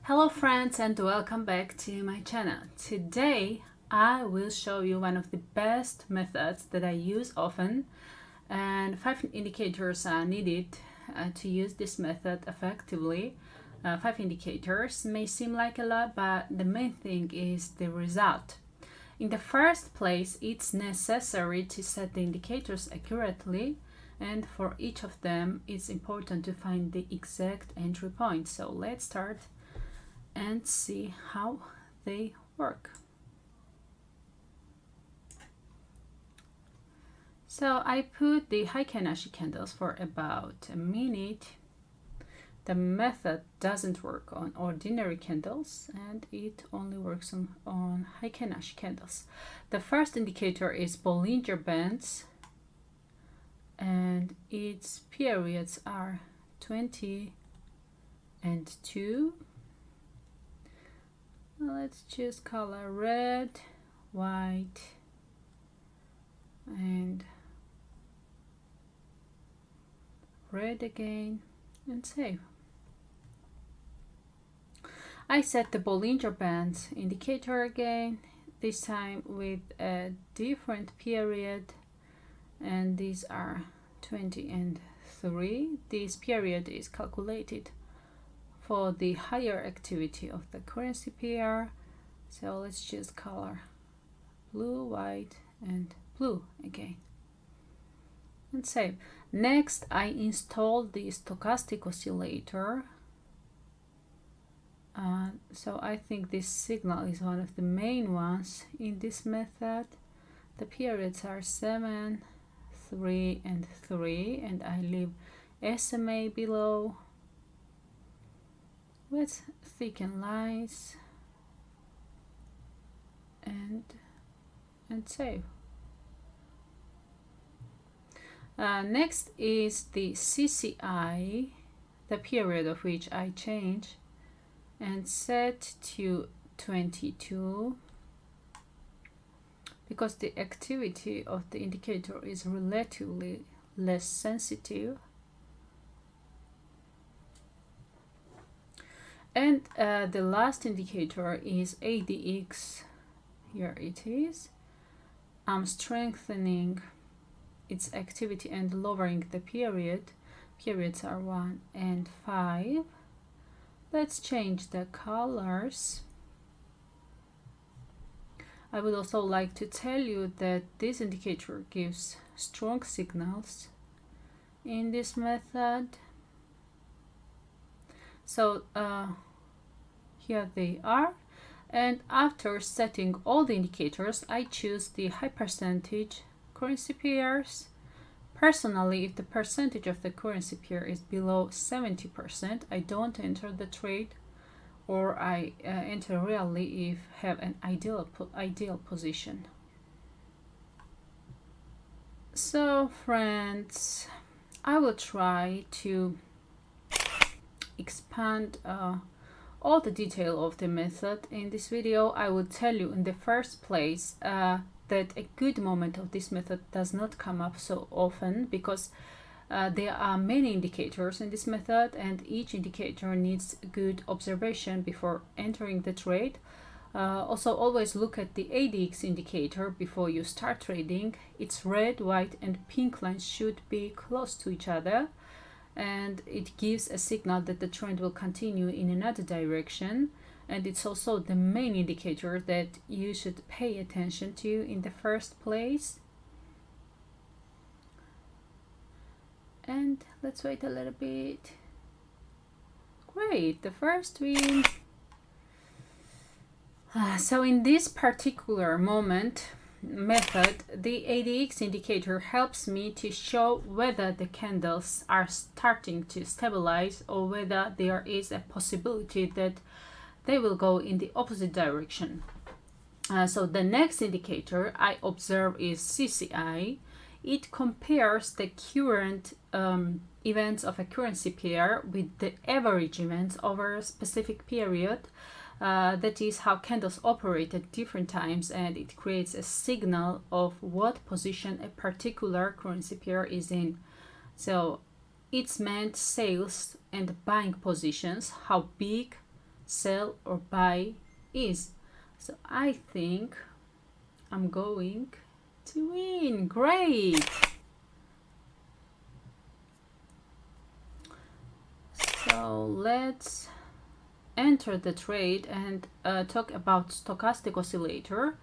Hello friends and welcome back to my channel. Today I will show you one of the best methods that I use often, and 5 indicators are needed to use this method effectively. 5 indicators may seem like a lot, but the main thing is the result. In the first place, it's necessary to set the indicators accurately, and for each of them it's important to find the exact entry point. So let's start and see how they work. So I put the Heiken Ashi candles for about a minute. The method doesn't work on ordinary candles and it only works on Heiken Ashi candles. The first indicator is Bollinger Bands and its periods are 20 and 2. Let's choose color red, white, and red again, and save. I set the Bollinger Bands indicator again, this time with a different period, and these are 20 and 3. This period is calculated for the higher activity of the currency pair. So let's choose color blue, white, and blue again, and save. Next, I installed the stochastic oscillator. So I think this signal is one of the main ones in this method. The periods are 7, 3, and 3, and I leave SMA below. Let's thicken lines and save. Next is the CCI, the period of which I change, and set to 22 because the activity of the indicator is relatively less sensitive. And the last indicator is ADX. Here it is. I'm strengthening its activity and lowering the period. Periods are 1 and 5. Let's change the colors. I would also like to tell you that this indicator gives strong signals in this method. So here they are, and after setting all the indicators, I choose the high percentage currency pairs. Personally, if the percentage of the currency pair is below 70%, I don't enter the trade, or I enter rarely if have an ideal position. So friends, I will try to expand all the detail of the method in this video. I will tell you in the first place that a good moment of this method does not come up so often because there are many indicators in this method and each indicator needs good observation before entering the trade. Also, always look at the ADX indicator before you start trading. Its red, white, and pink lines should be close to each other, and it gives a signal that the trend will continue in another direction, and it's also the main indicator that you should pay attention to in the first place. And let's wait a little bit. Great, the first win. So in this particular method, the ADX indicator helps me to show whether the candles are starting to stabilize or whether there is a possibility that they will go in the opposite direction. So the next indicator I observe is CCI. It compares the current events of a currency pair with the average events over a specific period. That is how candles operate at different times, and it creates a signal of what position a particular currency pair is in. So it's meant sales and buying positions, how big sell or buy is. So I think I'm going to win. Great! So let's enter the trade and talk about stochastic oscillator.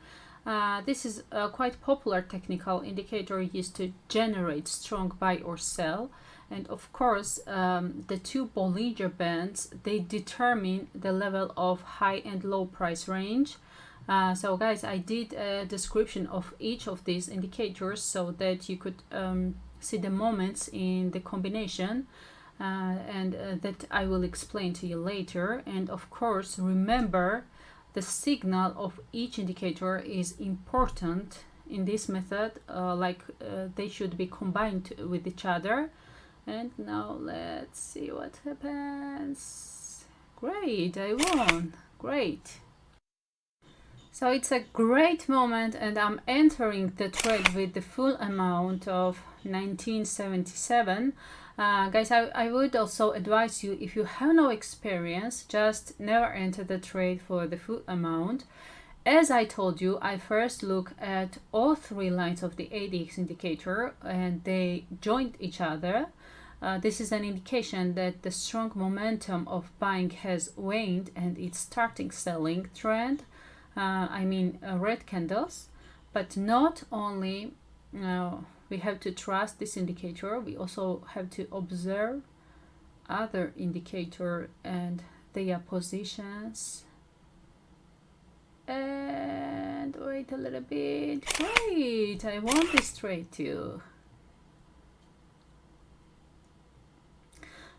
This is a quite popular technical indicator used to generate strong buy or sell. And of course, the two Bollinger Bands, they determine the level of high and low price range. So guys, I did a description of each of these indicators so that you could see the moments in the combination. That I will explain to you later. And of course, remember, the signal of each indicator is important in this method, they should be combined with each other. And now let's see what happens. Great, I won. Great. So it's a great moment, and I'm entering the trade with the full amount of 1977. Guys, I would also advise you, if you have no experience, just never enter the trade for the full amount. As I told you, I first look at all three lines of the ADX indicator and they joined each other. This is an indication that the strong momentum of buying has waned and it's starting selling trend. Red candles. But not only we have to trust this indicator, we also have to observe other indicator and their positions. And wait a little bit. Great, I won this trade too.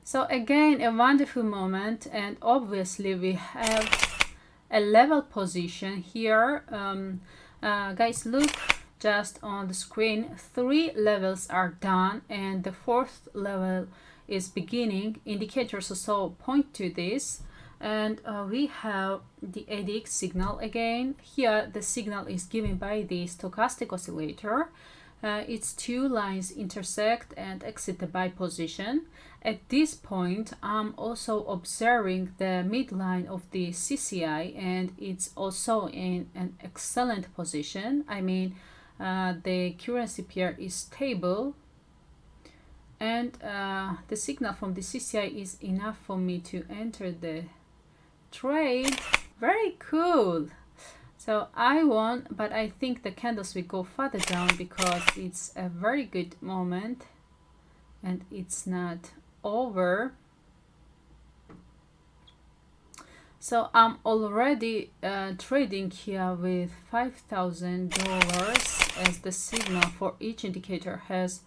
So again, a wonderful moment, and obviously we have a level position here. Guys, look just on the screen. 3 levels are done and the 4th level is beginning. Indicators also point to this, and we have the ADX signal again. Here the signal is given by the stochastic oscillator. Its two lines intersect and exit the buy position. At this point, I'm also observing the midline of the CCI, and it's also in an excellent position. The currency pair is stable, and the signal from the CCI is enough for me to enter the trade. Very cool. So I won, but I think the candles will go further down because it's a very good moment and it's not over. So I'm already trading here with $5,000 as the signal for each indicator has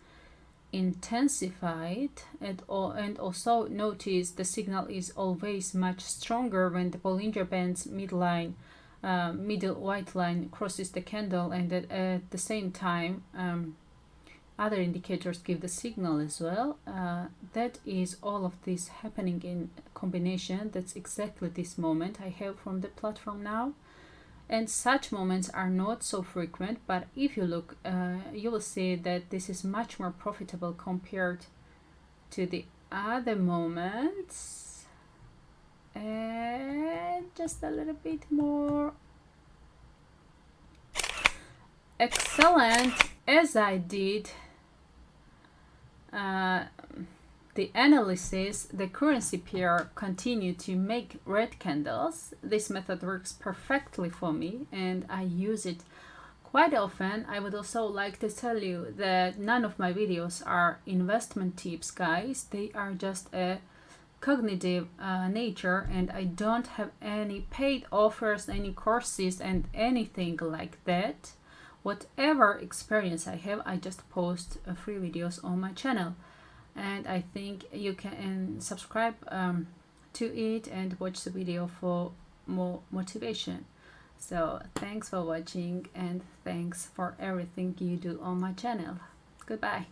intensified, and also notice the signal is always much stronger when the Bollinger Band's midline, middle white line crosses the candle, and at the same time other indicators give the signal as well. That is all of this happening in combination. That's exactly this moment I have from the platform now. And such moments are not so frequent, but if you look, you will see that this is much more profitable compared to the other moments. And just a little bit more. Excellent. As I did the analysis, the currency pair continued to make red candles. This method works perfectly for me and I use it quite often. I would also like to tell you that none of my videos are investment tips, guys. They are just a cognitive nature, and I don't have any paid offers, any courses and anything like that. Whatever experience I have, I just post free videos on my channel. And I think you can subscribe to it and watch the video for more motivation. So thanks for watching and thanks for everything you do on my channel. Goodbye.